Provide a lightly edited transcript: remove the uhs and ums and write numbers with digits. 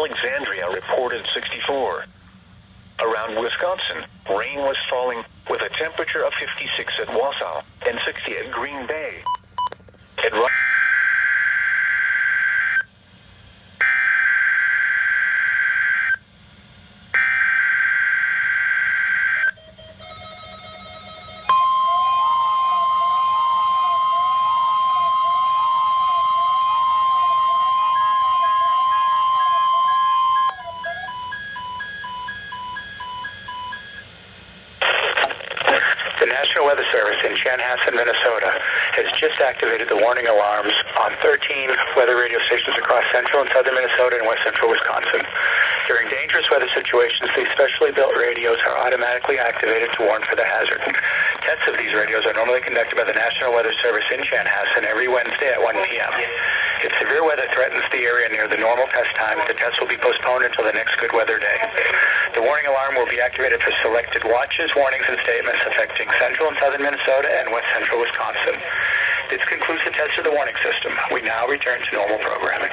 Alexandria reported 64. Around Wisconsin, rain was falling with a temperature of 56 at Wausau and 60 at Green Bay. At The National Weather Service in Chanhassen, Minnesota, has just activated the warning alarms on 13 weather radio stations across central and southern Minnesota and west central Wisconsin. During dangerous weather situations, these specially built radios are automatically activated to warn for the hazard. Tests of these radios are normally conducted by the National Weather Service in Chanhassen every Wednesday at 1 p.m. If severe weather threatens the area near the normal test times, the test will be postponed until the next good weather day. The warning alarm will be activated for selected watches, warnings, and statements affecting central and southern Minnesota and west central Wisconsin. This concludes the test of the warning system. We now return to normal programming.